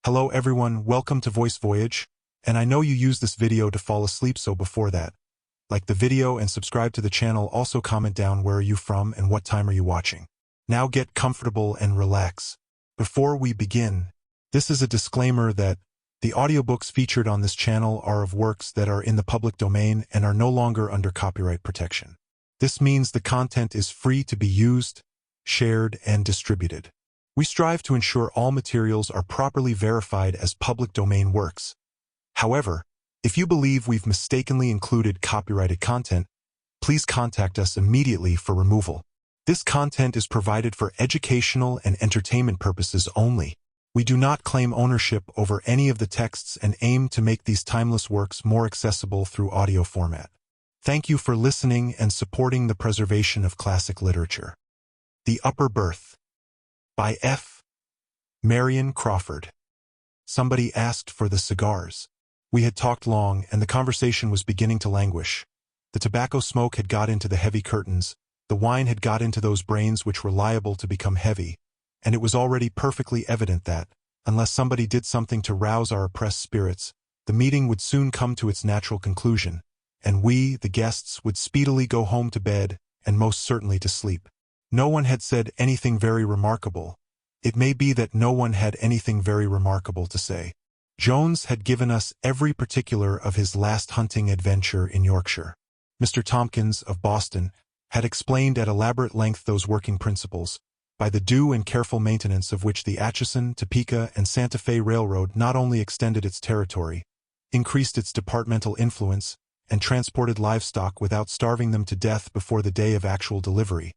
Hello everyone, welcome to Voyage, and I know you use this video to fall asleep, so before that, like the video and subscribe to the channel. Also comment down where are you from and what time are you watching. Now get comfortable and relax. Before we begin, this is a disclaimer that the audiobooks featured on this channel are of works that are in the public domain and are no longer under copyright protection. This means the content is free to be used, shared, and distributed. We strive to ensure all materials are properly verified as public domain works. However, if you believe we've mistakenly included copyrighted content, please contact us immediately for removal. This content is provided for educational and entertainment purposes only. We do not claim ownership over any of the texts and aim to make these timeless works more accessible through audio format. Thank you for listening and supporting the preservation of classic literature. The Upper Berth by F. Marion Crawford. Somebody asked for the cigars. We had talked long, and the conversation was beginning to languish. The tobacco smoke had got into the heavy curtains, the wine had got into those brains which were liable to become heavy, and it was already perfectly evident that, unless somebody did something to rouse our oppressed spirits, the meeting would soon come to its natural conclusion, and we, the guests, would speedily go home to bed, and most certainly to sleep. No one had said anything very remarkable. It may be that no one had anything very remarkable to say. Jones had given us every particular of his last hunting adventure in Yorkshire. Mr. Tompkins, of Boston, had explained at elaborate length those working principles, by the due and careful maintenance of which the Atchison, Topeka, and Santa Fe Railroad not only extended its territory, increased its departmental influence, and transported livestock without starving them to death before the day of actual delivery,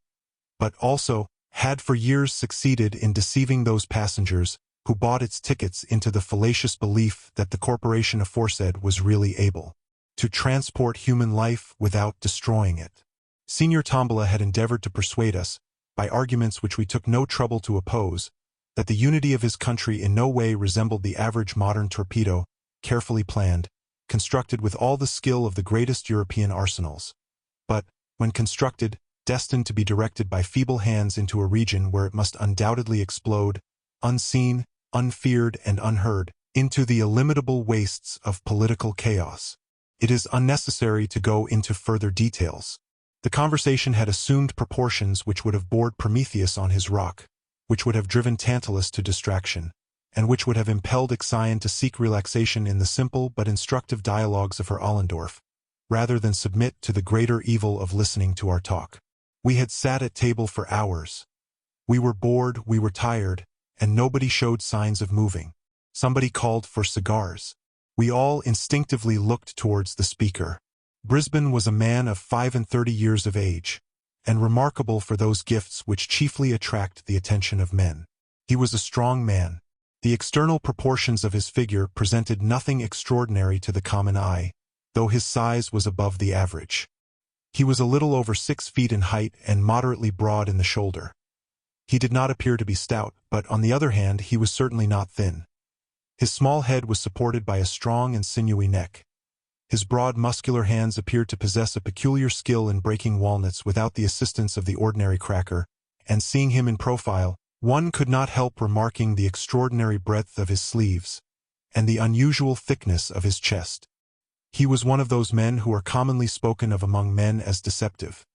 but also had for years succeeded in deceiving those passengers who bought its tickets into the fallacious belief that the corporation aforesaid was really able to transport human life without destroying it. Signor Tombola had endeavored to persuade us, by arguments which we took no trouble to oppose, that the unity of his country in no way resembled the average modern torpedo, carefully planned, constructed with all the skill of the greatest European arsenals, but, when constructed, destined to be directed by feeble hands into a region where it must undoubtedly explode, unseen, unfeared, and unheard, into the illimitable wastes of political chaos. It is unnecessary to go into further details. The conversation had assumed proportions which would have bored Prometheus on his rock, which would have driven Tantalus to distraction, and which would have impelled Ixion to seek relaxation in the simple but instructive dialogues of her Allendorf, rather than submit to the greater evil of listening to our talk. We had sat at table for hours. We were bored, we were tired, and nobody showed signs of moving. Somebody called for cigars. We all instinctively looked towards the speaker. Brisbane was a man of 35 years of age, and remarkable for those gifts which chiefly attract the attention of men. He was a strong man. The external proportions of his figure presented nothing extraordinary to the common eye, though his size was above the average. He was a little over 6 feet in height and moderately broad in the shoulder. He did not appear to be stout, but on the other hand he was certainly not thin. His small head was supported by a strong and sinewy neck. His broad muscular hands appeared to possess a peculiar skill in breaking walnuts without the assistance of the ordinary cracker, and seeing him in profile, one could not help remarking the extraordinary breadth of his sleeves, and the unusual thickness of his chest. He was one of those men who are commonly spoken of among men as deceptive.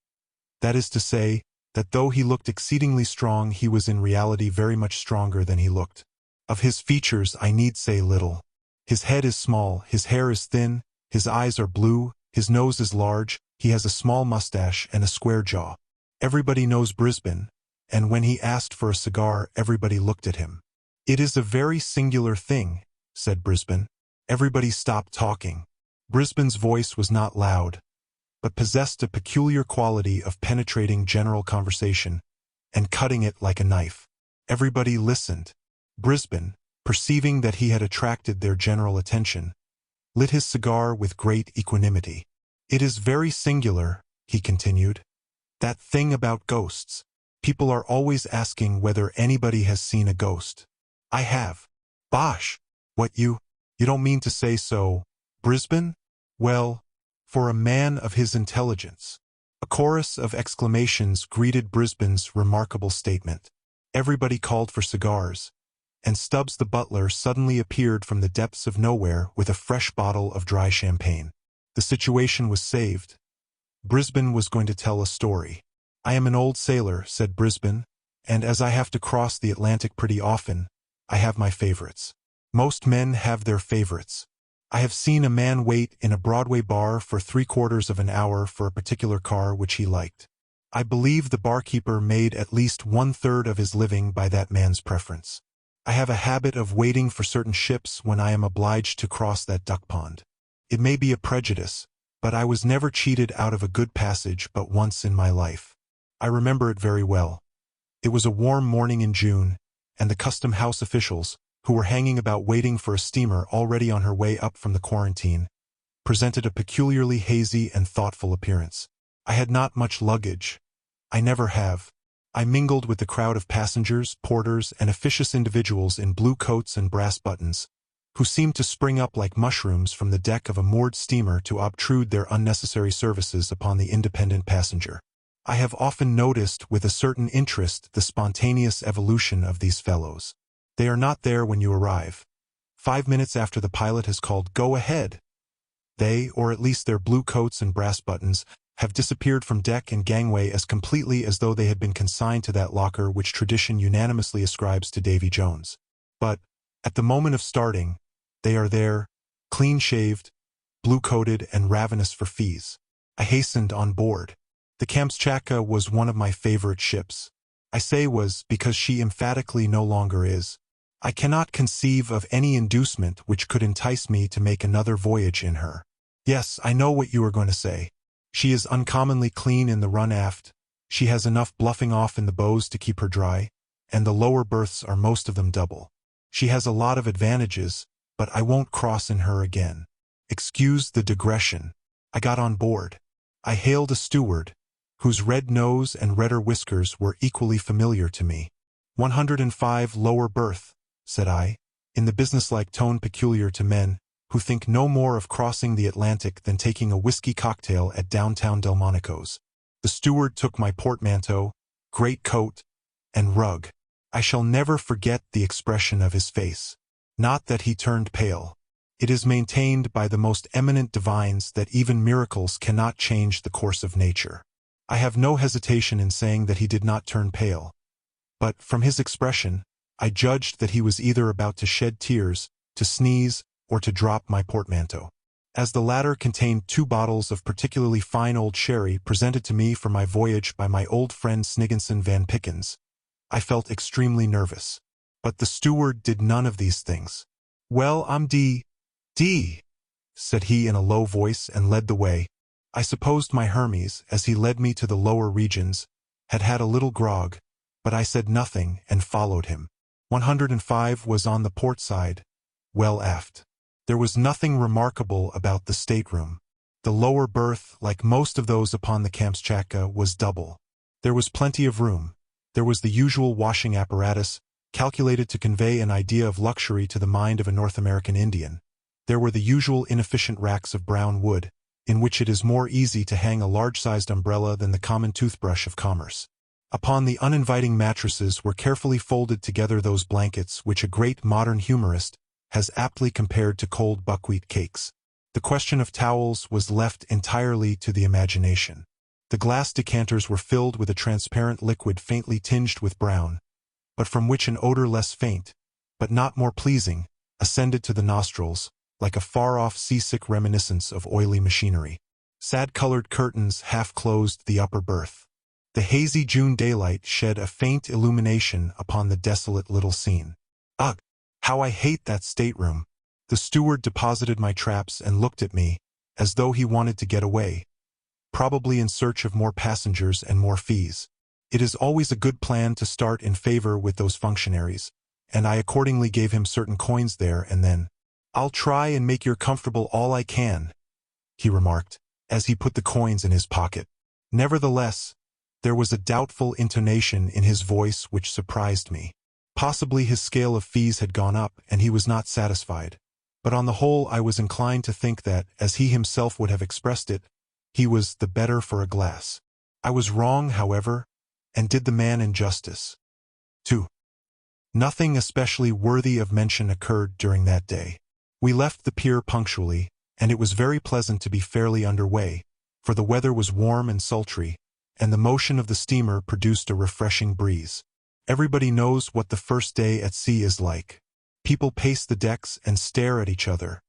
That is to say, that though he looked exceedingly strong, he was in reality very much stronger than he looked. Of his features I need say little. His head is small, his hair is thin, his eyes are blue, his nose is large, he has a small mustache and a square jaw. Everybody knows Brisbane, and when he asked for a cigar, everybody looked at him. "It is a very singular thing," said Brisbane. Everybody stopped talking. Brisbane's voice was not loud, but possessed a peculiar quality of penetrating general conversation, and cutting it like a knife. Everybody listened. Brisbane, perceiving that he had attracted their general attention, lit his cigar with great equanimity. "It is very singular," he continued. "That thing about ghosts. People are always asking whether anybody has seen a ghost. I have." "Bosh! What, you don't mean to say so, Brisbane?" "Well, for a man of his intelligence." A chorus of exclamations greeted Brisbane's remarkable statement. Everybody called for cigars, and Stubbs the butler suddenly appeared from the depths of nowhere with a fresh bottle of dry champagne. The situation was saved. Brisbane was going to tell a story. "I am an old sailor," said Brisbane, "and as I have to cross the Atlantic pretty often, I have my favorites. Most men have their favorites. I have seen a man wait in a Broadway bar for 3/4 of an hour for a particular car which he liked. I believe the barkeeper made at least 1/3 of his living by that man's preference. I have a habit of waiting for certain ships when I am obliged to cross that duck pond. It may be a prejudice, but I was never cheated out of a good passage but once in my life. I remember it very well. It was a warm morning in June, and the custom house officials, who were hanging about waiting for a steamer already on her way up from the quarantine, presented a peculiarly hazy and thoughtful appearance. I had not much luggage. I never have. I mingled with the crowd of passengers, porters, and officious individuals in blue coats and brass buttons, who seemed to spring up like mushrooms from the deck of a moored steamer to obtrude their unnecessary services upon the independent passenger. I have often noticed with a certain interest the spontaneous evolution of these fellows. They are not there when you arrive. 5 minutes after the pilot has called, "Go ahead!" they, or at least their blue coats and brass buttons, have disappeared from deck and gangway as completely as though they had been consigned to that locker which tradition unanimously ascribes to Davy Jones. But, at the moment of starting, they are there, clean-shaved, blue-coated, and ravenous for fees. I hastened on board. The Kamchatka was one of my favorite ships. I say was because she emphatically no longer is. I cannot conceive of any inducement which could entice me to make another voyage in her. Yes, I know what you are going to say. She is uncommonly clean in the run aft, she has enough bluffing off in the bows to keep her dry, and the lower berths are most of them double. She has a lot of advantages, but I won't cross in her again. Excuse the digression. I got on board. I hailed a steward, whose red nose and redder whiskers were equally familiar to me. 105 lower berth, said I, in the businesslike tone peculiar to men who think no more of crossing the Atlantic than taking a whiskey cocktail at downtown Delmonico's. The steward took my portmanteau, great coat, and rug. I shall never forget the expression of his face. Not that he turned pale. It is maintained by the most eminent divines that even miracles cannot change the course of nature. I have no hesitation in saying that he did not turn pale. But, from his expression, I judged that he was either about to shed tears, to sneeze, or to drop my portmanteau. As the latter contained 2 bottles of particularly fine old sherry presented to me for my voyage by my old friend Snigginson Van Pickens, I felt extremely nervous. But the steward did none of these things. "Well, I'm D, said he in a low voice and led the way. I supposed my Hermes, as he led me to the lower regions, had had a little grog, but I said nothing and followed him. 105 was on the port side, well aft. There was nothing remarkable about the stateroom. The lower berth, like most of those upon the Kamchatka, was double. There was plenty of room. There was the usual washing apparatus, calculated to convey an idea of luxury to the mind of a North American Indian. There were the usual inefficient racks of brown wood, in which it is more easy to hang a large-sized umbrella than the common toothbrush of commerce. Upon the uninviting mattresses were carefully folded together those blankets which a great modern humorist has aptly compared to cold buckwheat cakes. The question of towels was left entirely to the imagination. The glass decanters were filled with a transparent liquid faintly tinged with brown, but from which an odor less faint, but not more pleasing, ascended to the nostrils, like a far-off seasick reminiscence of oily machinery. Sad-colored curtains half-closed the upper berth. The hazy June daylight shed a faint illumination upon the desolate little scene. Ugh! How I hate that stateroom! The steward deposited my traps and looked at me, as though he wanted to get away, probably in search of more passengers and more fees. It is always a good plan to start in favor with those functionaries, and I accordingly gave him certain coins there and then. "I'll try and make you comfortable all I can," he remarked, as he put the coins in his pocket. Nevertheless, there was a doubtful intonation in his voice which surprised me. Possibly his scale of fees had gone up and he was not satisfied, but on the whole I was inclined to think that, as he himself would have expressed it, he was the better for a glass. I was wrong, however, and did the man injustice. 2. Nothing especially worthy of mention occurred during that day. We left the pier punctually, and it was very pleasant to be fairly underway, for the weather was warm and sultry, and the motion of the steamer produced a refreshing breeze. Everybody knows what the first day at sea is like. People pace the decks and stare at each other,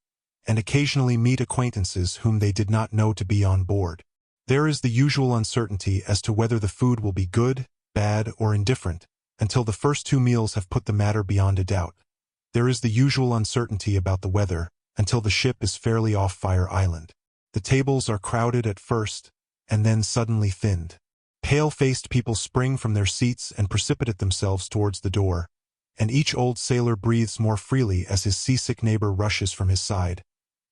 and occasionally meet acquaintances whom they did not know to be on board. There is the usual uncertainty as to whether the food will be good, bad, or indifferent, until the first 2 meals have put the matter beyond a doubt. There is the usual uncertainty about the weather, until the ship is fairly off Fire Island. The tables are crowded at first, and then suddenly thinned. Pale-faced people spring from their seats and precipitate themselves towards the door, and each old sailor breathes more freely as his seasick neighbor rushes from his side,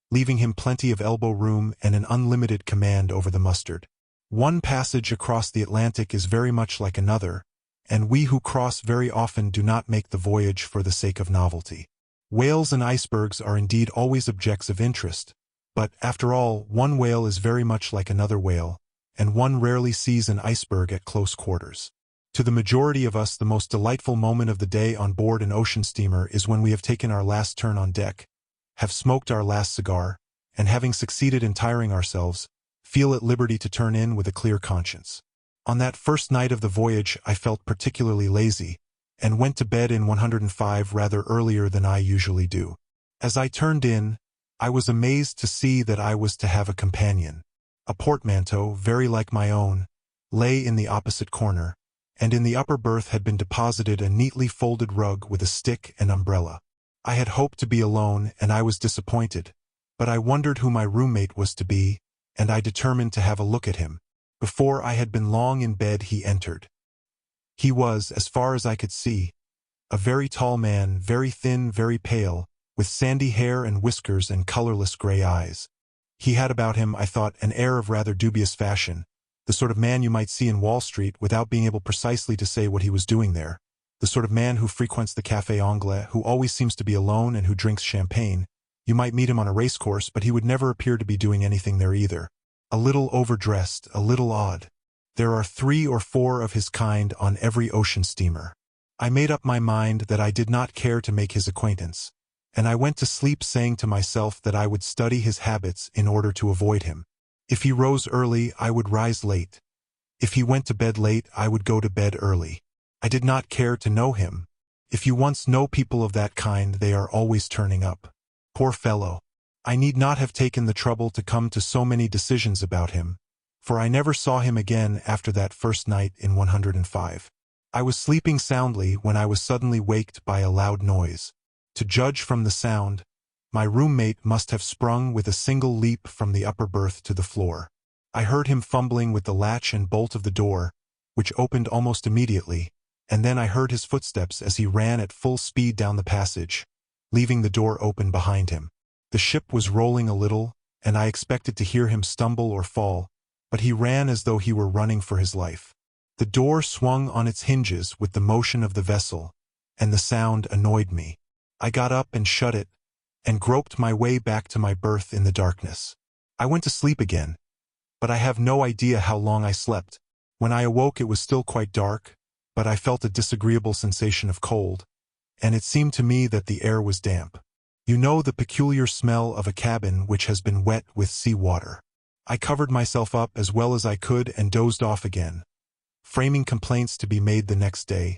leaving him plenty of elbow room and an unlimited command over the mustard. One passage across the Atlantic is very much like another, and we who cross very often do not make the voyage for the sake of novelty. Whales and icebergs are indeed always objects of interest, but, after all, one whale is very much like another whale, and one rarely sees an iceberg at close quarters. To the majority of us, the most delightful moment of the day on board an ocean steamer is when we have taken our last turn on deck, have smoked our last cigar, and having succeeded in tiring ourselves, feel at liberty to turn in with a clear conscience. On that first night of the voyage I felt particularly lazy, and went to bed in 105 rather earlier than I usually do. As I turned in, I was amazed to see that I was to have a companion. A portmanteau, very like my own, lay in the opposite corner, and in the upper berth had been deposited a neatly folded rug with a stick and umbrella. I had hoped to be alone, and I was disappointed, but I wondered who my roommate was to be, and I determined to have a look at him. Before I had been long in bed he entered. He was, as far as I could see, a very tall man, very thin, very pale, with sandy hair and whiskers and colorless gray eyes. He had about him, I thought, an air of rather dubious fashion, the sort of man you might see in Wall Street without being able precisely to say what he was doing there, the sort of man who frequents the Café Anglais, who always seems to be alone and who drinks champagne. You might meet him on a racecourse, but he would never appear to be doing anything there either. A little overdressed, a little odd. There are 3 or 4 of his kind on every ocean steamer. I made up my mind that I did not care to make his acquaintance, and I went to sleep saying to myself that I would study his habits in order to avoid him. If he rose early, I would rise late. If he went to bed late, I would go to bed early. I did not care to know him. If you once know people of that kind, they are always turning up. Poor fellow. I need not have taken the trouble to come to so many decisions about him, for I never saw him again after that first night in 105. I was sleeping soundly when I was suddenly waked by a loud noise. To judge from the sound, my roommate must have sprung with a single leap from the upper berth to the floor. I heard him fumbling with the latch and bolt of the door, which opened almost immediately, and then I heard his footsteps as he ran at full speed down the passage, leaving the door open behind him. The ship was rolling a little, and I expected to hear him stumble or fall, but he ran as though he were running for his life. The door swung on its hinges with the motion of the vessel, and the sound annoyed me. I got up and shut it, and groped my way back to my berth in the darkness. I went to sleep again, but I have no idea how long I slept. When I awoke it was still quite dark, but I felt a disagreeable sensation of cold, and it seemed to me that the air was damp. You know the peculiar smell of a cabin which has been wet with sea water. I covered myself up as well as I could and dozed off again, framing complaints to be made the next day,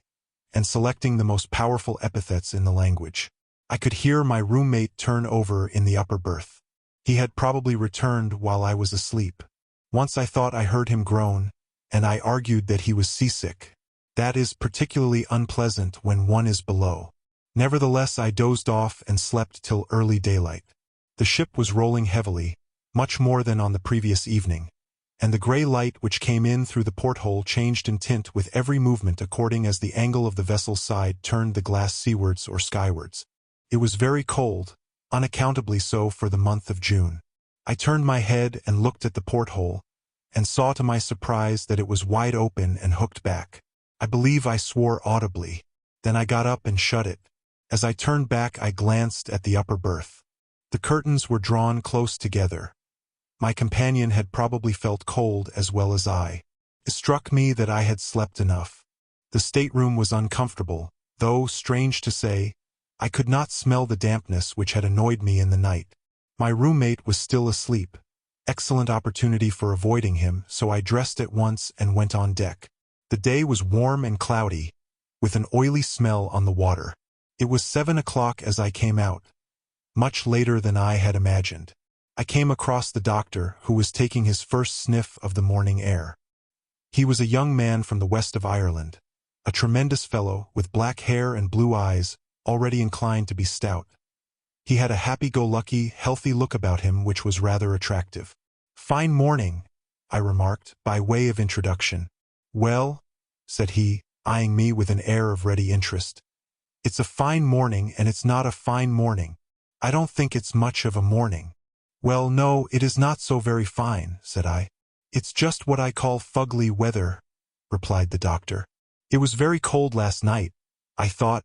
and selecting the most powerful epithets in the language. I could hear my roommate turn over in the upper berth. He had probably returned while I was asleep. Once I thought I heard him groan, and I argued that he was seasick. That is particularly unpleasant when one is below. Nevertheless, I dozed off and slept till early daylight. The ship was rolling heavily, much more than on the previous evening, and the gray light which came in through the porthole changed in tint with every movement according as the angle of the vessel's side turned the glass seawards or skywards. It was very cold, unaccountably so for the month of June. I turned my head and looked at the porthole, and saw to my surprise that it was wide open and hooked back. I believe I swore audibly. Then I got up and shut it. As I turned back I glanced at the upper berth. The curtains were drawn close together. My companion had probably felt cold as well as I. It struck me that I had slept enough. The stateroom was uncomfortable, though, strange to say, I could not smell the dampness which had annoyed me in the night. My roommate was still asleep. Excellent opportunity for avoiding him, so I dressed at once and went on deck. The day was warm and cloudy, with an oily smell on the water. It was 7 o'clock as I came out, much later than I had imagined. I came across the doctor, who was taking his first sniff of the morning air. He was a young man from the west of Ireland, a tremendous fellow with black hair and blue eyes, already inclined to be stout. He had a happy-go-lucky, healthy look about him which was rather attractive. "Fine morning," I remarked, by way of introduction. "Well," said he, eyeing me with an air of ready interest. "It's a fine morning and it's not a fine morning. I don't think it's much of a morning." "Well, no, it is not so very fine," said I. "It's just what I call fugly weather," replied the doctor. "It was very cold last night, I thought,"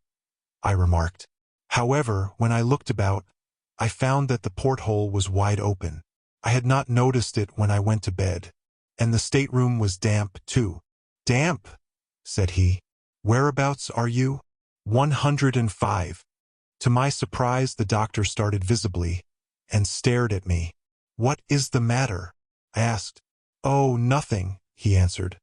I remarked. However, when I looked about, I found that the porthole was wide open. I had not noticed it when I went to bed. And the stateroom was damp, too. "Damp?" said he. "Whereabouts are you?" 105. To my surprise, the doctor started visibly, and stared at me. "What is the matter?" I asked. "Oh, nothing," he answered.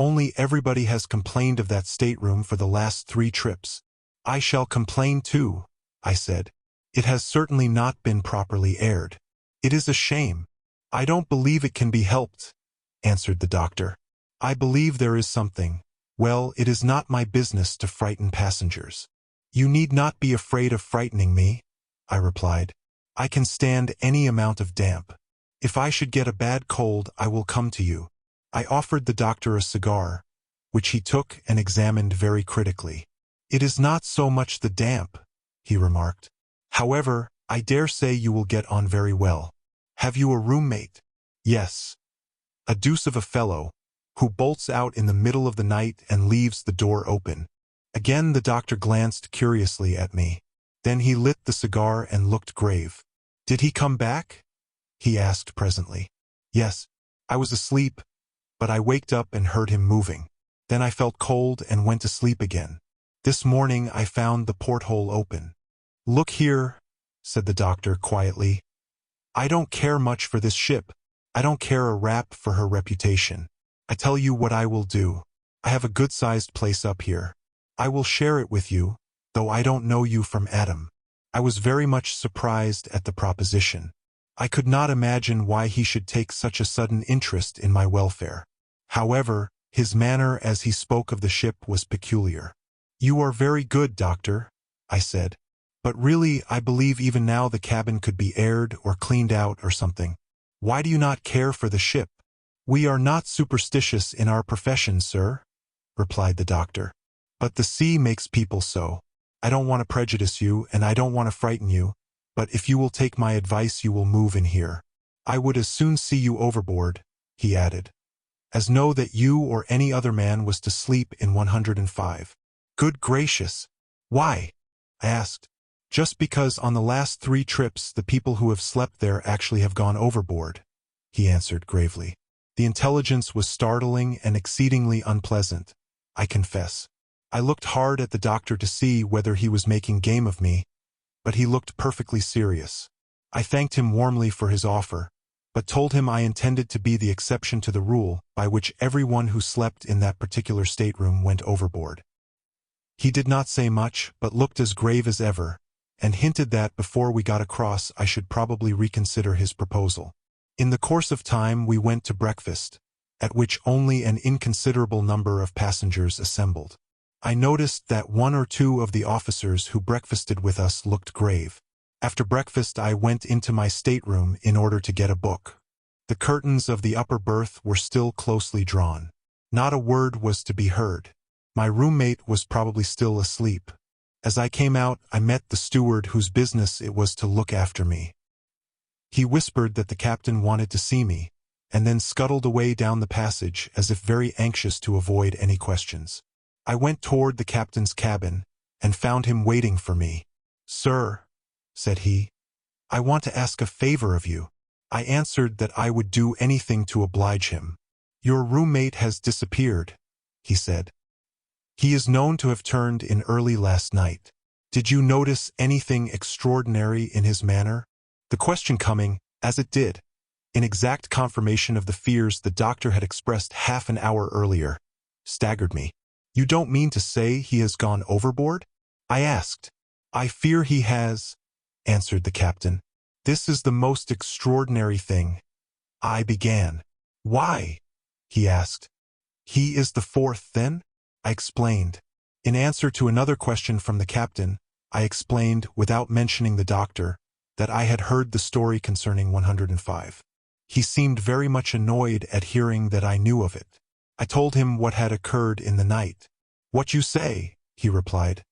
"Only everybody has complained of that stateroom for the last 3 trips. "I shall complain too," I said. "It has certainly not been properly aired. It is a shame." "I don't believe it can be helped," answered the doctor. "I believe there is something. Well, it is not my business to frighten passengers." "You need not be afraid of frightening me," I replied. "I can stand any amount of damp. If I should get a bad cold, I will come to you." I offered the doctor a cigar, which he took and examined very critically. "It is not so much the damp," he remarked. "However, I dare say you will get on very well. Have you a roommate?" "Yes. A deuce of a fellow, who bolts out in the middle of the night and leaves the door open." Again the doctor glanced curiously at me. Then he lit the cigar and looked grave. "Did he come back?" he asked presently. "Yes. I was asleep, but I waked up and heard him moving. Then I felt cold and went to sleep again. This morning I found the porthole open." "Look here," said the doctor quietly. "I don't care much for this ship. I don't care a rap for her reputation. I tell you what I will do. I have a good-sized place up here. I will share it with you, though I don't know you from Adam." I was very much surprised at the proposition. I could not imagine why he should take such a sudden interest in my welfare. However, his manner as he spoke of the ship was peculiar. "You are very good, doctor," I said. "But really, I believe even now the cabin could be aired or cleaned out or something. Why do you not care for the ship?" "We are not superstitious in our profession, sir," replied the doctor. "But the sea makes people so. I don't want to prejudice you, and I don't want to frighten you, but if you will take my advice you will move in here. I would as soon see you overboard," he added, "as know that you or any other man was to sleep in 105. "Good gracious! Why?" I asked. "Just because on the last 3 trips the people who have slept there actually have gone overboard," he answered gravely. The intelligence was startling and exceedingly unpleasant, I confess. I looked hard at the doctor to see whether he was making game of me, but he looked perfectly serious. I thanked him warmly for his offer, but told him I intended to be the exception to the rule by which everyone who slept in that particular stateroom went overboard. He did not say much, but looked as grave as ever, and hinted that before we got across I should probably reconsider his proposal. In the course of time we went to breakfast, at which only an inconsiderable number of passengers assembled. I noticed that 1 or 2 of the officers who breakfasted with us looked grave. After breakfast I went into my stateroom in order to get a book. The curtains of the upper berth were still closely drawn. Not a word was to be heard. My roommate was probably still asleep. As I came out, I met the steward whose business it was to look after me. He whispered that the captain wanted to see me, and then scuttled away down the passage as if very anxious to avoid any questions. I went toward the captain's cabin, and found him waiting for me. "Sir," said he, "I want to ask a favor of you." I answered that I would do anything to oblige him. "Your roommate has disappeared," he said. He is known to have turned in early last night. Did you notice anything extraordinary in his manner? The question coming, as it did, in exact confirmation of the fears the doctor had expressed half an hour earlier, staggered me. You don't mean to say he has gone overboard? I asked. I fear he has, answered the captain. This is the most extraordinary thing. I began. Why? He asked. He is the fourth, then? I explained. In answer to another question from the captain, I explained, without mentioning the doctor, that I had heard the story concerning 105. He seemed very much annoyed at hearing that I knew of it. I told him what had occurred in the night. What you say, he replied,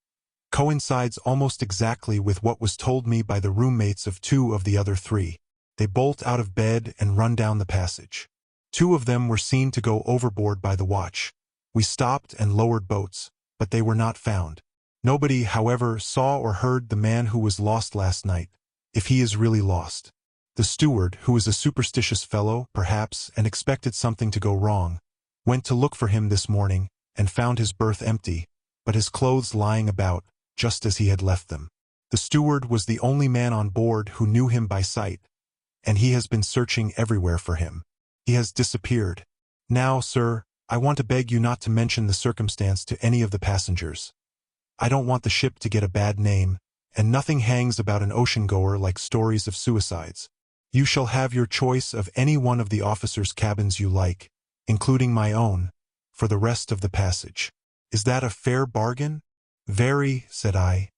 coincides almost exactly with what was told me by the roommates of two of the other three. They bolt out of bed and run down the passage. Two of them were seen to go overboard by the watch. We stopped and lowered boats, but they were not found. Nobody, however, saw or heard the man who was lost last night, if he is really lost. The steward, who was a superstitious fellow, perhaps, and expected something to go wrong, went to look for him this morning and found his berth empty, but his clothes lying about, just as he had left them. The steward was the only man on board who knew him by sight, and he has been searching everywhere for him. He has disappeared. Now, sir, I want to beg you not to mention the circumstance to any of the passengers. I don't want the ship to get a bad name, and nothing hangs about an ocean-goer like stories of suicides. You shall have your choice of any one of the officers' cabins you like, including my own, for the rest of the passage. Is that a fair bargain? Very, said I,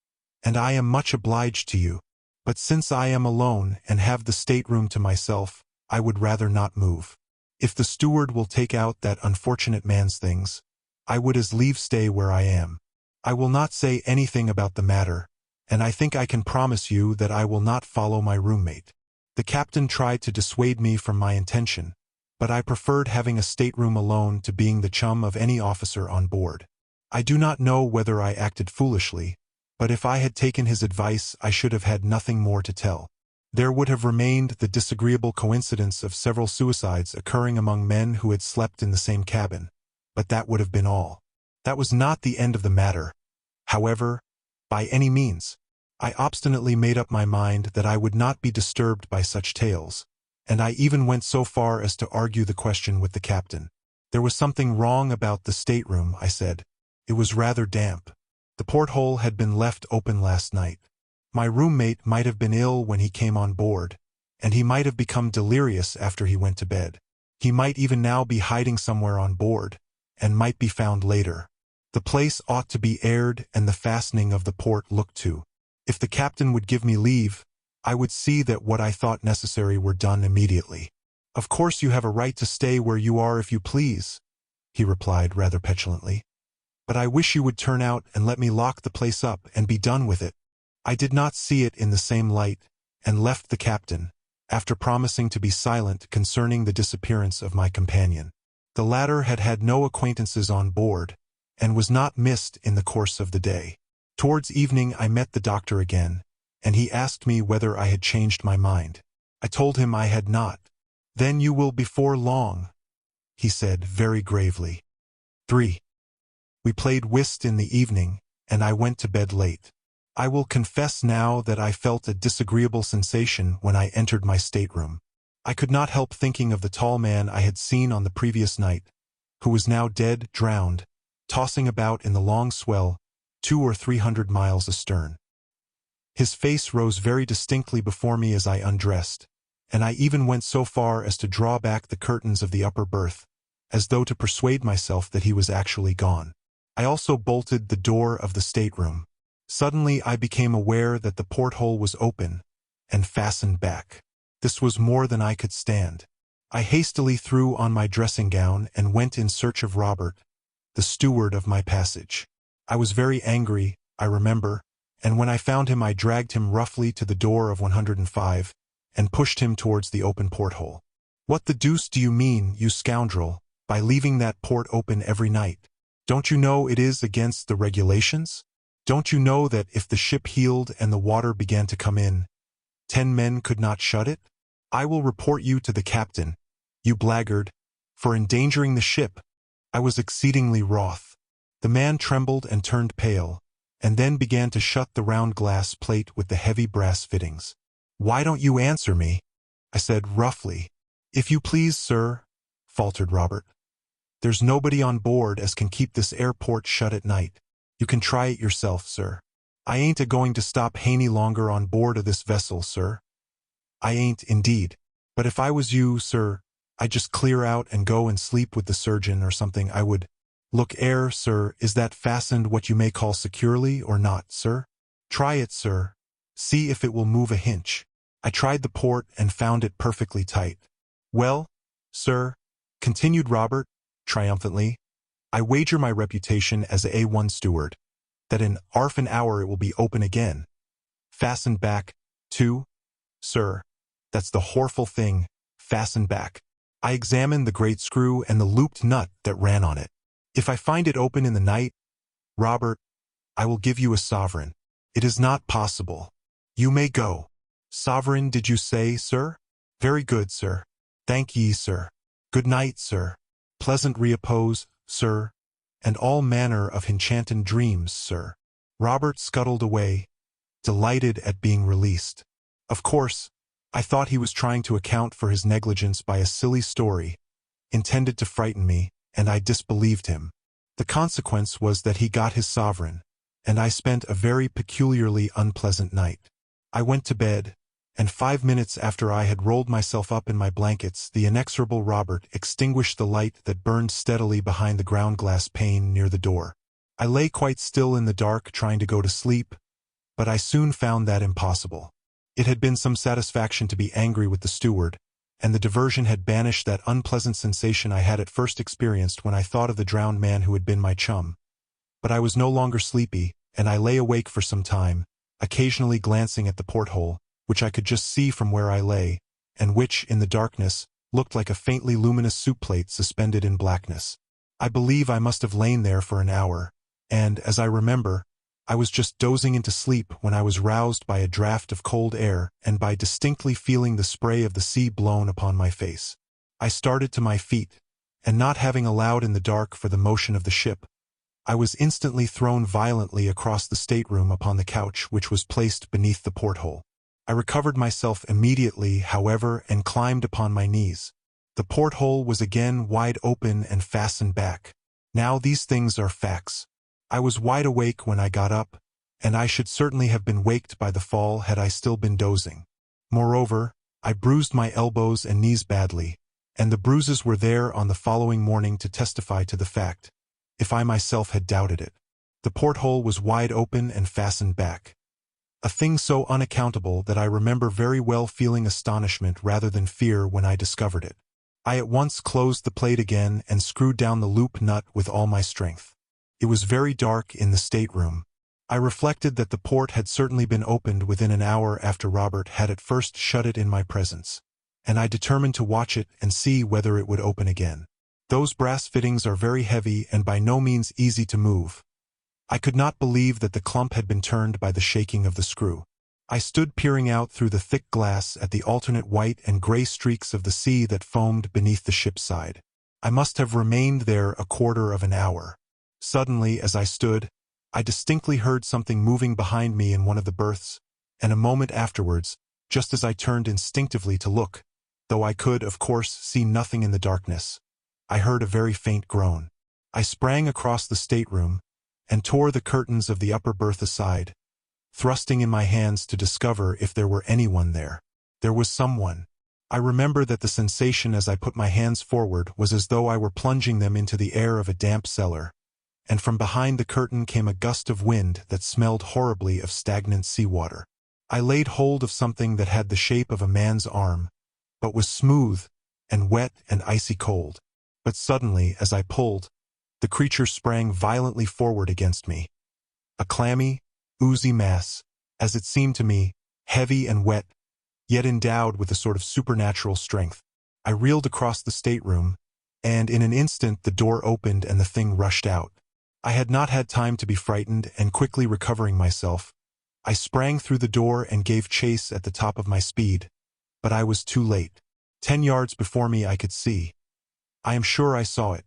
and I am much obliged to you. But since I am alone and have the stateroom to myself, I would rather not move. If the steward will take out that unfortunate man's things, I would as lieve stay where I am. I will not say anything about the matter, and I think I can promise you that I will not follow my roommate. The captain tried to dissuade me from my intention, but I preferred having a stateroom alone to being the chum of any officer on board. I do not know whether I acted foolishly, but if I had taken his advice I should have had nothing more to tell. There would have remained the disagreeable coincidence of several suicides occurring among men who had slept in the same cabin, but that would have been all. That was not the end of the matter, however, by any means. I obstinately made up my mind that I would not be disturbed by such tales, and I even went so far as to argue the question with the captain. There was something wrong about the stateroom, I said. It was rather damp. The porthole had been left open last night. My roommate might have been ill when he came on board, and he might have become delirious after he went to bed. He might even now be hiding somewhere on board, and might be found later. The place ought to be aired and the fastening of the port looked to. If the captain would give me leave, I would see that what I thought necessary were done immediately. Of course you have a right to stay where you are if you please, he replied rather petulantly. But I wish you would turn out and let me lock the place up and be done with it. I did not see it in the same light, and left the captain, after promising to be silent concerning the disappearance of my companion. The latter had had no acquaintances on board, and was not missed in the course of the day. Towards evening I met the doctor again, and he asked me whether I had changed my mind. I told him I had not. Then you will before long, he said very gravely. 3. We played whist in the evening, and I went to bed late. I will confess now that I felt a disagreeable sensation when I entered my stateroom. I could not help thinking of the tall man I had seen on the previous night, who was now dead, drowned, tossing about in the long swell, 200 or 300 miles astern. His face rose very distinctly before me as I undressed, and I even went so far as to draw back the curtains of the upper berth, as though to persuade myself that he was actually gone. I also bolted the door of the stateroom. Suddenly I became aware that the porthole was open and fastened back. This was more than I could stand. I hastily threw on my dressing gown and went in search of Robert, the steward of my passage. I was very angry, I remember, and when I found him I dragged him roughly to the door of 105 and pushed him towards the open porthole. What the deuce do you mean, you scoundrel, by leaving that port open every night? Don't you know it is against the regulations? Don't you know that if the ship heeled and the water began to come in, 10 men could not shut it? I will report you to the captain, you blackguard, for endangering the ship. I was exceedingly wroth. The man trembled and turned pale, and then began to shut the round glass plate with the heavy brass fittings. "Why don't you answer me?" I said roughly. "If you please, sir," faltered Robert. "There's nobody on board as can keep this airport shut at night. You can try it yourself, sir. I ain't a-going to stop any longer on board of this vessel, sir. I ain't, indeed. But if I was you, sir, I'd just clear out and go and sleep with the surgeon or something. I would. Look, sir, is that fastened what you may call securely or not, sir? Try it, sir. See if it will move a hinch." I tried the port and found it perfectly tight. "Well, sir," continued Robert, triumphantly, "I wager my reputation as a A1 steward that in 'arf an hour it will be open again. Fastened back, too, sir. That's the horful thing, fastened back. I examined the great screw and the looped nut that ran on it. If I find it open in the night, Robert, I will give you a sovereign. It is not possible. You may go." "Sovereign, did you say, sir? Very good, sir. Thank ye, sir. Good night, sir. Pleasant repose, sir, and all manner of enchanting dreams, sir." Robert scuttled away, delighted at being released. Of course, I thought he was trying to account for his negligence by a silly story, intended to frighten me, and I disbelieved him. The consequence was that he got his sovereign, and I spent a very peculiarly unpleasant night. I went to bed, and 5 minutes after I had rolled myself up in my blankets, the inexorable Robert extinguished the light that burned steadily behind the ground-glass pane near the door. I lay quite still in the dark trying to go to sleep, but I soon found that impossible. It had been some satisfaction to be angry with the steward, and the diversion had banished that unpleasant sensation I had at first experienced when I thought of the drowned man who had been my chum. But I was no longer sleepy, and I lay awake for some time, occasionally glancing at the porthole, which I could just see from where I lay, and which, in the darkness, looked like a faintly luminous soup plate suspended in blackness. I believe I must have lain there for an hour, and, as I remember, I was just dozing into sleep when I was roused by a draught of cold air and by distinctly feeling the spray of the sea blown upon my face. I started to my feet, and not having allowed in the dark for the motion of the ship, I was instantly thrown violently across the stateroom upon the couch which was placed beneath the porthole. I recovered myself immediately, however, and climbed upon my knees. The porthole was again wide open and fastened back. Now these things are facts. I was wide awake when I got up, and I should certainly have been waked by the fall had I still been dozing. Moreover, I bruised my elbows and knees badly, and the bruises were there on the following morning to testify to the fact, if I myself had doubted it. The porthole was wide open and fastened back. A thing so unaccountable that I remember very well feeling astonishment rather than fear when I discovered it. I at once closed the plate again and screwed down the loop nut with all my strength. It was very dark in the stateroom. I reflected that the port had certainly been opened within an hour after Robert had at first shut it in my presence, and I determined to watch it and see whether it would open again. Those brass fittings are very heavy and by no means easy to move. I could not believe that the clump had been turned by the shaking of the screw. I stood peering out through the thick glass at the alternate white and gray streaks of the sea that foamed beneath the ship's side. I must have remained there a quarter of an hour. Suddenly, as I stood, I distinctly heard something moving behind me in one of the berths, and a moment afterwards, just as I turned instinctively to look, though I could, of course, see nothing in the darkness, I heard a very faint groan. I sprang across the stateroom, and tore the curtains of the upper berth aside, thrusting in my hands to discover if there were anyone there. There was someone. I remember that the sensation as I put my hands forward was as though I were plunging them into the air of a damp cellar, and from behind the curtain came a gust of wind that smelled horribly of stagnant seawater. I laid hold of something that had the shape of a man's arm, but was smooth and wet and icy cold. But suddenly, as I pulled, the creature sprang violently forward against me. A clammy, oozy mass, as it seemed to me, heavy and wet, yet endowed with a sort of supernatural strength. I reeled across the stateroom, and in an instant the door opened and the thing rushed out. I had not had time to be frightened, and quickly recovering myself, I sprang through the door and gave chase at the top of my speed, but I was too late. 10 yards before me I could see. I am sure I saw it.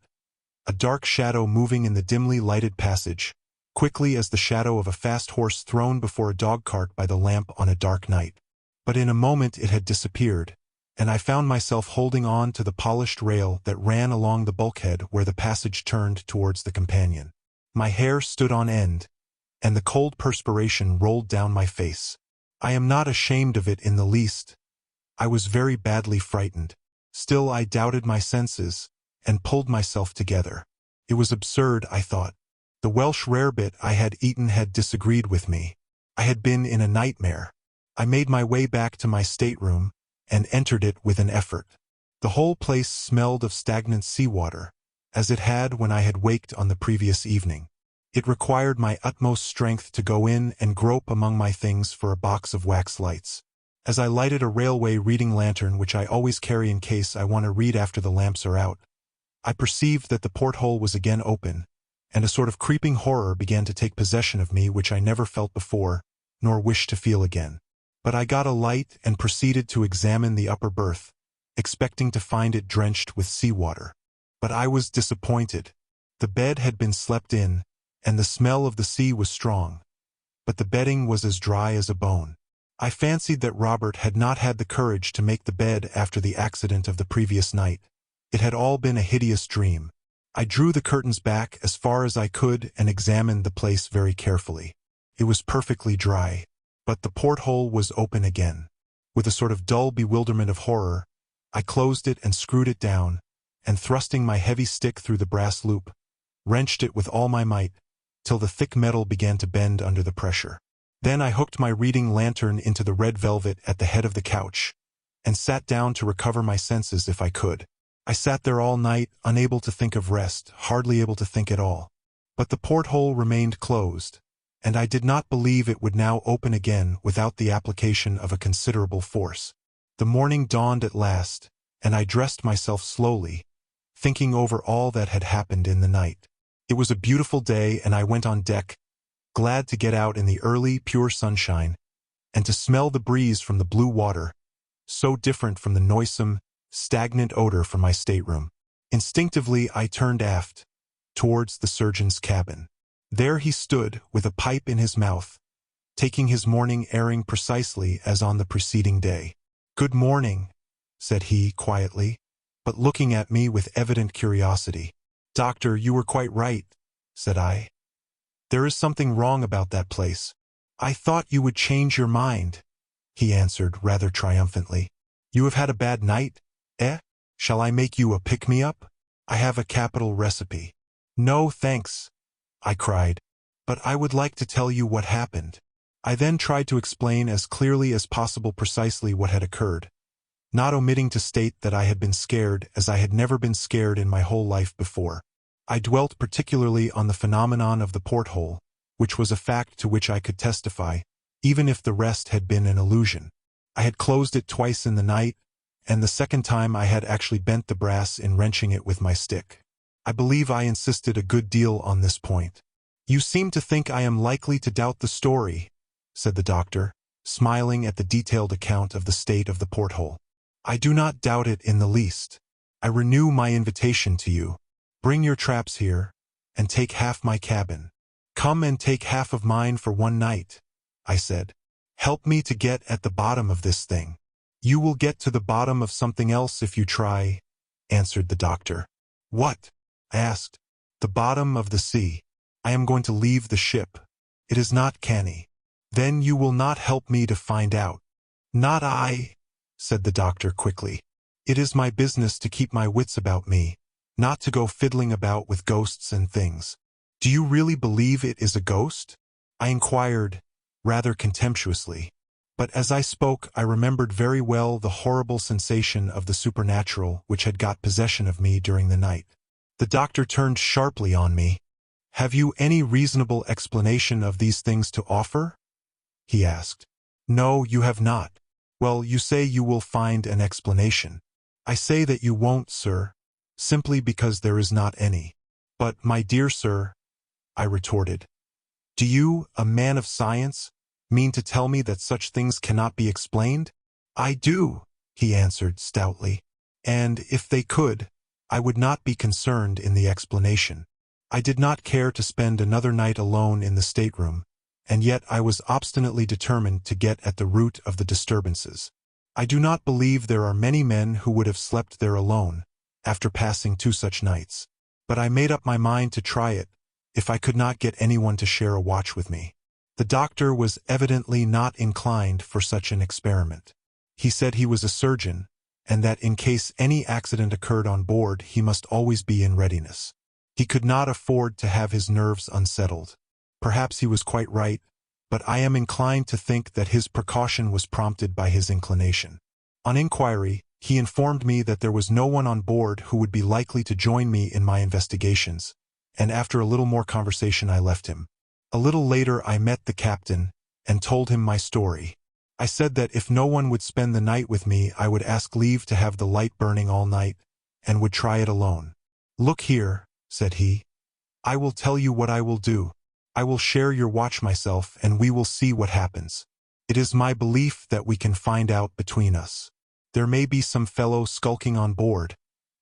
a dark shadow moving in the dimly lighted passage, quickly as the shadow of a fast horse thrown before a dog-cart by the lamp on a dark night. But in a moment it had disappeared, and I found myself holding on to the polished rail that ran along the bulkhead where the passage turned towards the companion. My hair stood on end, and the cold perspiration rolled down my face. I am not ashamed of it in the least. I was very badly frightened. Still I doubted my senses, and pulled myself together. It was absurd, I thought. The Welsh rarebit I had eaten had disagreed with me. I had been in a nightmare. I made my way back to my stateroom, and entered it with an effort. The whole place smelled of stagnant seawater, as it had when I had waked on the previous evening. It required my utmost strength to go in and grope among my things for a box of wax lights. As I lighted a railway reading lantern which I always carry in case I want to read after the lamps are out, I perceived that the porthole was again open, and a sort of creeping horror began to take possession of me which I never felt before, nor wished to feel again. But I got a light and proceeded to examine the upper berth, expecting to find it drenched with seawater. But I was disappointed. The bed had been slept in, and the smell of the sea was strong, but the bedding was as dry as a bone. I fancied that Robert had not had the courage to make the bed after the accident of the previous night. It had all been a hideous dream. I drew the curtains back as far as I could and examined the place very carefully. It was perfectly dry, but the porthole was open again. With a sort of dull bewilderment of horror, I closed it and screwed it down, and thrusting my heavy stick through the brass loop, wrenched it with all my might, till the thick metal began to bend under the pressure. Then I hooked my reading lantern into the red velvet at the head of the couch, and sat down to recover my senses if I could. I sat there all night, unable to think of rest, hardly able to think at all. But the porthole remained closed, and I did not believe it would now open again without the application of a considerable force. The morning dawned at last, and I dressed myself slowly, thinking over all that had happened in the night. It was a beautiful day, and I went on deck, glad to get out in the early, pure sunshine, and to smell the breeze from the blue water, so different from the noisome, stagnant odor from my stateroom. Instinctively I turned aft, towards the surgeon's cabin. There he stood, with a pipe in his mouth, taking his morning airing precisely as on the preceding day. "Good morning," said he quietly, but looking at me with evident curiosity. "Doctor, you were quite right," said I. "There is something wrong about that place." "I thought you would change your mind," he answered rather triumphantly. "You have had a bad night, eh? Shall I make you a pick-me-up? I have a capital recipe." "No, thanks," I cried, "but I would like to tell you what happened." I then tried to explain as clearly as possible precisely what had occurred, not omitting to state that I had been scared as I had never been scared in my whole life before. I dwelt particularly on the phenomenon of the porthole, which was a fact to which I could testify, even if the rest had been an illusion. I had closed it twice in the night, and the second time I had actually bent the brass in wrenching it with my stick. I believe I insisted a good deal on this point. "You seem to think I am likely to doubt the story," said the doctor, smiling at the detailed account of the state of the porthole. "I do not doubt it in the least. I renew my invitation to you. Bring your traps here, and take half my cabin." "Come and take half of mine for one night," I said. "Help me to get at the bottom of this thing." "You will get to the bottom of something else if you try," answered the doctor. "What?" I asked. "The bottom of the sea. I am going to leave the ship. It is not canny." "Then you will not help me to find out." "Not I," said the doctor quickly. "It is my business to keep my wits about me, not to go fiddling about with ghosts and things." "Do you really believe it is a ghost?" I inquired, rather contemptuously. But as I spoke I remembered very well the horrible sensation of the supernatural which had got possession of me during the night. The doctor turned sharply on me. "Have you any reasonable explanation of these things to offer?" he asked. "No, you have not." "Well, you say you will find an explanation." "I say that you won't, sir, simply because there is not any." "But, my dear sir," I retorted, "do you, a man of science, mean to tell me that such things cannot be explained?" "I do," he answered stoutly. "And if they could, I would not be concerned in the explanation. I did not care to spend another night alone in the stateroom, and yet I was obstinately determined to get at the root of the disturbances. I do not believe there are many men who would have slept there alone, after passing 2 such nights. But I made up my mind to try it, if I could not get anyone to share a watch with me. The doctor was evidently not inclined for such an experiment. He said he was a surgeon, and that in case any accident occurred on board he must always be in readiness. He could not afford to have his nerves unsettled. Perhaps he was quite right, but I am inclined to think that his precaution was prompted by his inclination. On inquiry, he informed me that there was no one on board who would be likely to join me in my investigations, and after a little more conversation I left him. A little later I met the captain, and told him my story. I said that if no one would spend the night with me I would ask leave to have the light burning all night, and would try it alone. "Look here," said he. "I will tell you what I will do. I will share your watch myself and we will see what happens. It is my belief that we can find out between us. There may be some fellow skulking on board,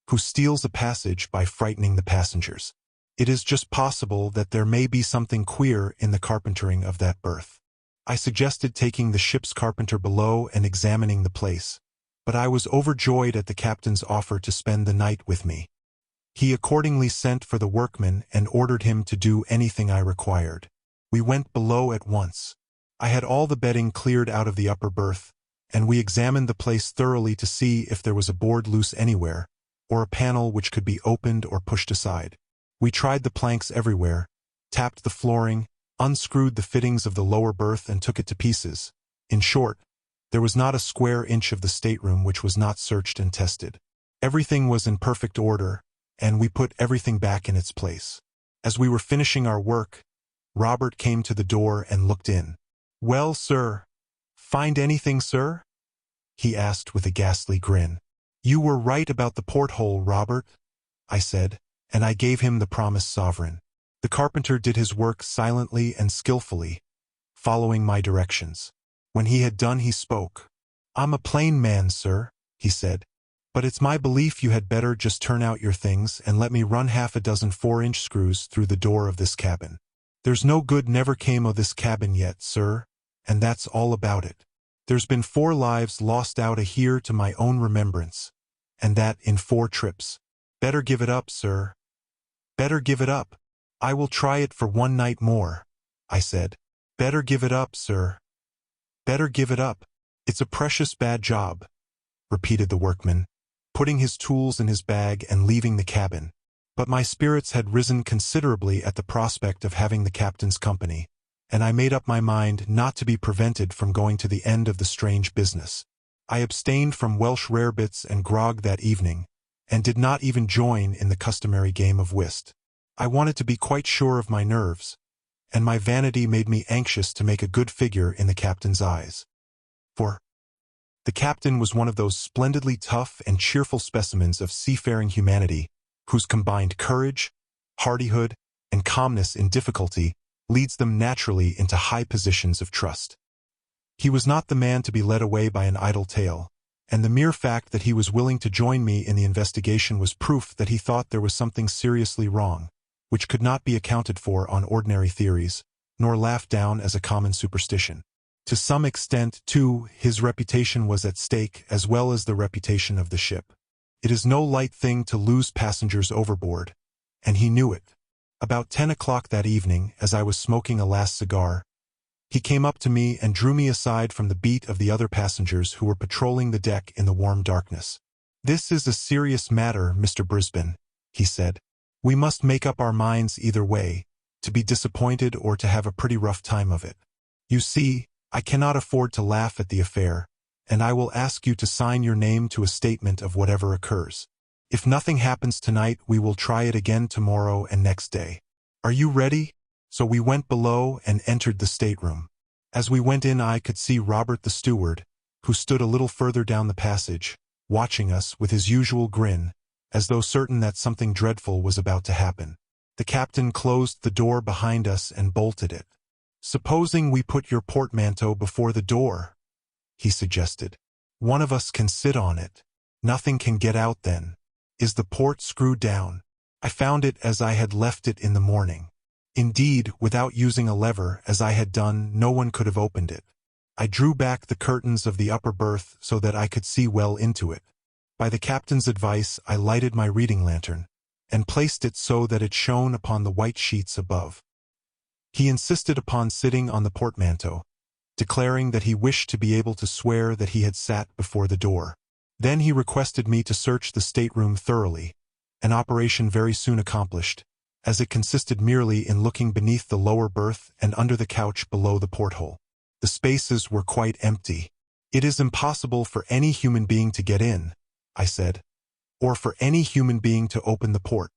who steals a passage by frightening the passengers. It is just possible that there may be something queer in the carpentering of that berth." I suggested taking the ship's carpenter below and examining the place, but I was overjoyed at the captain's offer to spend the night with me. He accordingly sent for the workman and ordered him to do anything I required. We went below at once. I had all the bedding cleared out of the upper berth, and we examined the place thoroughly to see if there was a board loose anywhere, or a panel which could be opened or pushed aside. We tried the planks everywhere, tapped the flooring, unscrewed the fittings of the lower berth and took it to pieces. In short, there was not a square inch of the stateroom which was not searched and tested. Everything was in perfect order, and we put everything back in its place. As we were finishing our work, Robert came to the door and looked in. "Well, sir, find anything, sir?" he asked with a ghastly grin. "You were right about the porthole, Robert," I said, and I gave him the promised sovereign. The carpenter did his work silently and skillfully, following my directions. When he had done he spoke. "I'm a plain man, sir," he said, "but it's my belief you had better just turn out your things and let me run half a dozen 4-inch screws through the door of this cabin. There's no good never came o' this cabin yet, sir, and that's all about it. There's been 4 lives lost out a here to my own remembrance, and that in 4 trips. Better give it up, sir. Better give it up." "I will try it for 1 night more," I said. "Better give it up, sir. Better give it up. It's a precious bad job," repeated the workman, putting his tools in his bag and leaving the cabin. But my spirits had risen considerably at the prospect of having the captain's company, and I made up my mind not to be prevented from going to the end of the strange business. I abstained from Welsh rarebits and grog that evening, and did not even join in the customary game of whist. I wanted to be quite sure of my nerves, and my vanity made me anxious to make a good figure in the captain's eyes. For the captain was one of those splendidly tough and cheerful specimens of seafaring humanity whose combined courage, hardihood, and calmness in difficulty leads them naturally into high positions of trust. He was not the man to be led away by an idle tale, and the mere fact that he was willing to join me in the investigation was proof that he thought there was something seriously wrong, which could not be accounted for on ordinary theories, nor laughed down as a common superstition. To some extent, too, his reputation was at stake as well as the reputation of the ship. It is no light thing to lose passengers overboard, and he knew it. About 10 o'clock that evening, as I was smoking a last cigar, he came up to me and drew me aside from the beat of the other passengers who were patrolling the deck in the warm darkness. "This is a serious matter, Mr. Brisbane," he said. "We must make up our minds either way, to be disappointed or to have a pretty rough time of it. You see, I cannot afford to laugh at the affair, and I will ask you to sign your name to a statement of whatever occurs. If nothing happens tonight, we will try it again tomorrow and next day. Are you ready?" So we went below and entered the stateroom. As we went in I could see Robert the steward, who stood a little further down the passage, watching us with his usual grin, as though certain that something dreadful was about to happen. The captain closed the door behind us and bolted it. "Supposing we put your portmanteau before the door," he suggested. "One of us can sit on it. Nothing can get out then. Is the port screwed down? I found it as I had left it in the morning. Indeed, without using a lever, as I had done, no one could have opened it. I drew back the curtains of the upper berth so that I could see well into it. By the captain's advice, I lighted my reading lantern, and placed it so that it shone upon the white sheets above. He insisted upon sitting on the portmanteau, declaring that he wished to be able to swear that he had sat before the door. Then he requested me to search the stateroom thoroughly, an operation very soon accomplished, as it consisted merely in looking beneath the lower berth and under the couch below the porthole. The spaces were quite empty. "It is impossible for any human being to get in," I said, "or for any human being to open the port."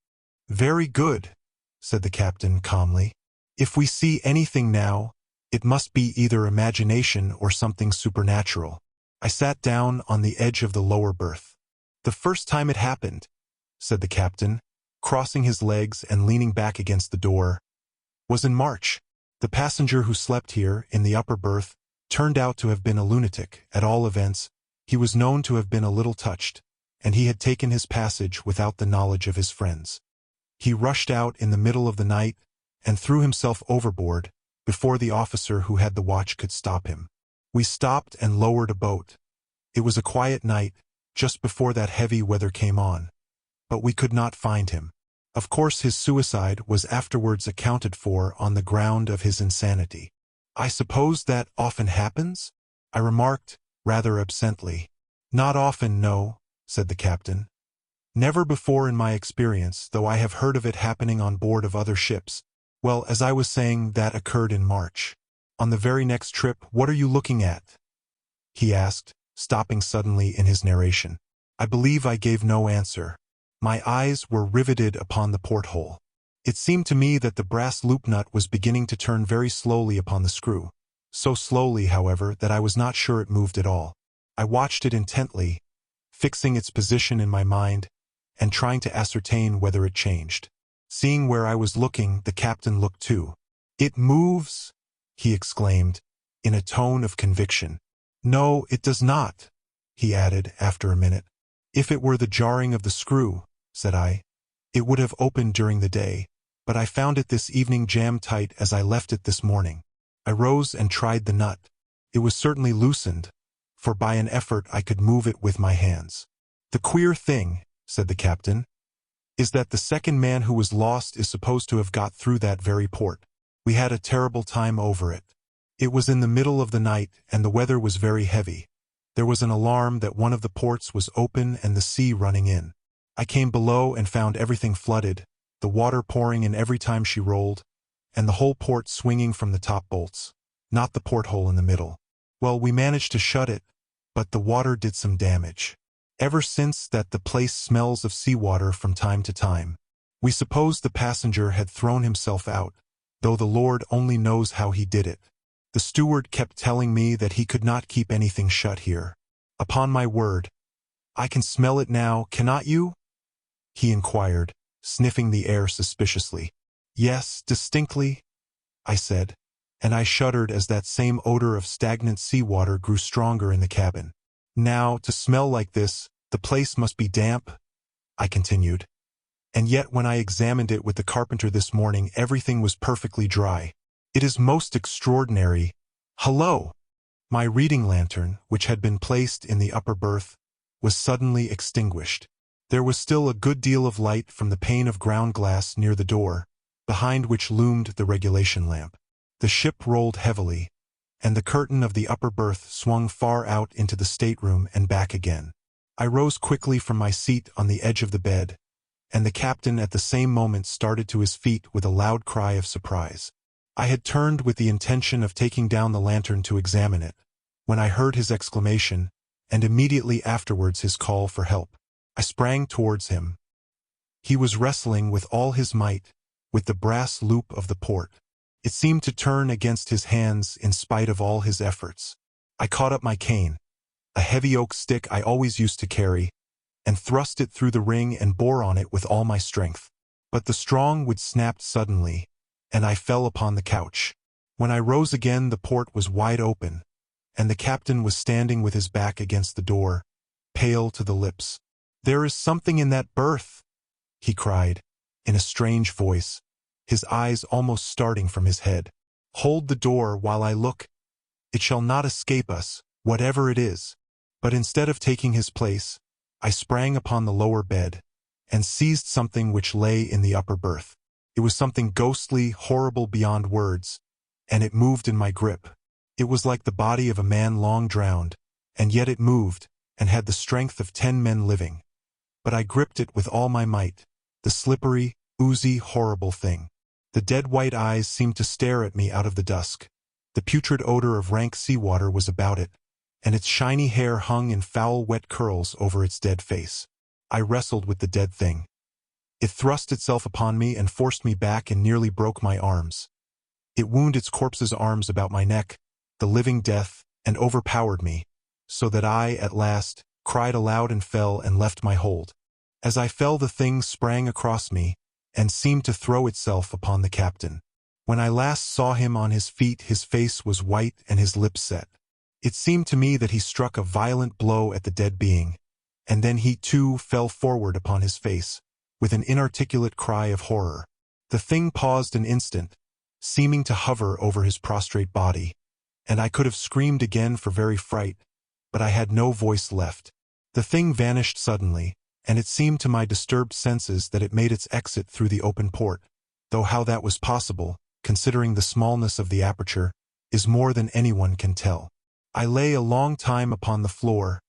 "Very good," said the captain calmly. "If we see anything now, it must be either imagination or something supernatural." I sat down on the edge of the lower berth. "The first time it happened," said the captain, crossing his legs and leaning back against the door, "was in March. The passenger who slept here, in the upper berth, turned out to have been a lunatic. At all events, he was known to have been a little touched, and he had taken his passage without the knowledge of his friends. He rushed out in the middle of the night and threw himself overboard before the officer who had the watch could stop him. We stopped and lowered a boat. It was a quiet night, just before that heavy weather came on, but we could not find him. Of course his suicide was afterwards accounted for on the ground of his insanity." "I suppose that often happens?" I remarked, rather absently. "Not often, no," said the captain. "Never before in my experience, though I have heard of it happening on board of other ships. Well, as I was saying, that occurred in March. On the very next trip, what are you looking at?" he asked, stopping suddenly in his narration. I believe I gave no answer. My eyes were riveted upon the porthole. It seemed to me that the brass loop nut was beginning to turn very slowly upon the screw, so slowly, however, that I was not sure it moved at all. I watched it intently, fixing its position in my mind, and trying to ascertain whether it changed. Seeing where I was looking, the captain looked too. "It moves!" he exclaimed, in a tone of conviction. "No, it does not," he added after a minute. "If it were the jarring of the screw," said I, "it would have opened during the day, but I found it this evening jammed tight as I left it this morning." I rose and tried the nut. It was certainly loosened, for by an effort I could move it with my hands. "The queer thing," said the captain, "is that the second man who was lost is supposed to have got through that very port. We had a terrible time over it. It was in the middle of the night, and the weather was very heavy. There was an alarm that one of the ports was open and the sea running in. I came below and found everything flooded, the water pouring in every time she rolled, and the whole port swinging from the top bolts, not the porthole in the middle. Well, we managed to shut it, but the water did some damage. Ever since that the place smells of seawater from time to time. We supposed the passenger had thrown himself out, though the Lord only knows how he did it. The steward kept telling me that he could not keep anything shut here. Upon my word, I can smell it now, cannot you?" he inquired, sniffing the air suspiciously. "Yes, distinctly," I said, and I shuddered as that same odor of stagnant seawater grew stronger in the cabin. "Now, to smell like this, the place must be damp," I continued. "And yet when I examined it with the carpenter this morning, everything was perfectly dry. It is most extraordinary. Hullo!" My reading lantern, which had been placed in the upper berth, was suddenly extinguished. There was still a good deal of light from the pane of ground glass near the door, behind which loomed the regulation lamp. The ship rolled heavily, and the curtain of the upper berth swung far out into the stateroom and back again. I rose quickly from my seat on the edge of the bed, and the captain at the same moment started to his feet with a loud cry of surprise. I had turned with the intention of taking down the lantern to examine it, when I heard his exclamation, and immediately afterwards his call for help. I sprang towards him. He was wrestling with all his might with the brass loop of the port. It seemed to turn against his hands in spite of all his efforts. I caught up my cane, a heavy oak stick I always used to carry, and thrust it through the ring and bore on it with all my strength. But the strong wood snapped suddenly, and I fell upon the couch. When I rose again, the port was wide open, and the captain was standing with his back against the door, pale to the lips. "There is something in that berth," he cried, in a strange voice, his eyes almost starting from his head. "Hold the door while I look. It shall not escape us, whatever it is." But instead of taking his place, I sprang upon the lower bed, and seized something which lay in the upper berth. It was something ghostly, horrible beyond words, and it moved in my grip. It was like the body of a man long drowned, and yet it moved, and had the strength of 10 men living. But I gripped it with all my might, the slippery, oozy, horrible thing. The dead white eyes seemed to stare at me out of the dusk. The putrid odor of rank seawater was about it, and its shiny hair hung in foul wet curls over its dead face. I wrestled with the dead thing. It thrust itself upon me and forced me back and nearly broke my arms. It wound its corpse's arms about my neck, the living death, and overpowered me, so that I, at last, cried aloud and fell and left my hold. As I fell, the thing sprang across me, and seemed to throw itself upon the captain. When I last saw him on his feet, his face was white and his lips set. It seemed to me that he struck a violent blow at the dead being, and then he too fell forward upon his face, with an inarticulate cry of horror. The thing paused an instant, seeming to hover over his prostrate body, and I could have screamed again for very fright, but I had no voice left. The thing vanished suddenly, and it seemed to my disturbed senses that it made its exit through the open port, though how that was possible, considering the smallness of the aperture, is more than anyone can tell. I lay a long time upon the floor,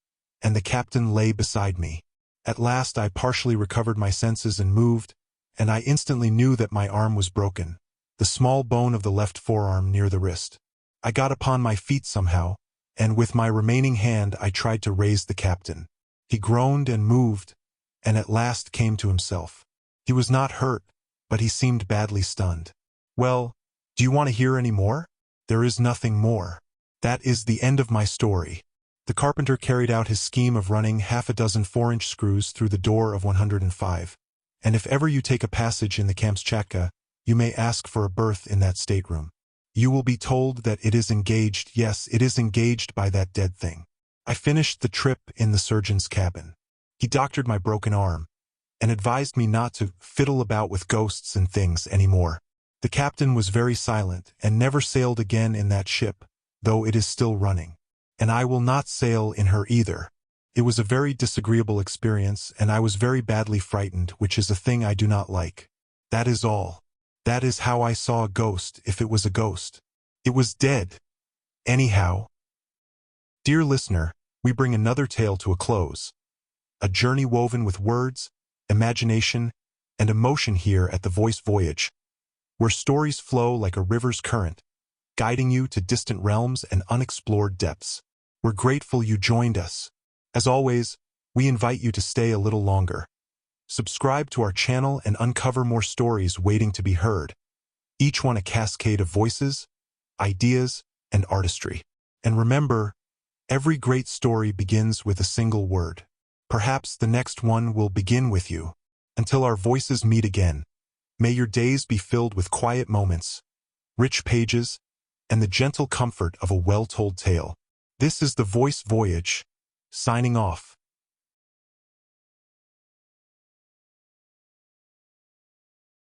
and the captain lay beside me. At last I partially recovered my senses and moved, and I instantly knew that my arm was broken, the small bone of the left forearm near the wrist. I got upon my feet somehow, and with my remaining hand I tried to raise the captain. He groaned and moved, and at last came to himself. He was not hurt, but he seemed badly stunned. "Well, do you want to hear any more?" "There is nothing more. That is the end of my story." The carpenter carried out his scheme of running 6 4-inch screws through the door of 105, and if ever you take a passage in the Kamchatka, you may ask for a berth in that stateroom. You will be told that it is engaged, yes, it is engaged by that dead thing. I finished the trip in the surgeon's cabin. He doctored my broken arm, and advised me not to fiddle about with ghosts and things anymore. The captain was very silent, and never sailed again in that ship, though it is still running. And I will not sail in her either. It was a very disagreeable experience, and I was very badly frightened, which is a thing I do not like. That is all. That is how I saw a ghost, if it was a ghost. It was dead. Anyhow. Dear listener, we bring another tale to a close. A journey woven with words, imagination, and emotion here at the Voyage, where stories flow like a river's current, guiding you to distant realms and unexplored depths. We're grateful you joined us. As always, we invite you to stay a little longer. Subscribe to our channel and uncover more stories waiting to be heard, each one a cascade of voices, ideas, and artistry. And remember, every great story begins with a single word. Perhaps the next one will begin with you. Until our voices meet again, may your days be filled with quiet moments, rich pages, and the gentle comfort of a well-told tale. This is the Voyage, signing off.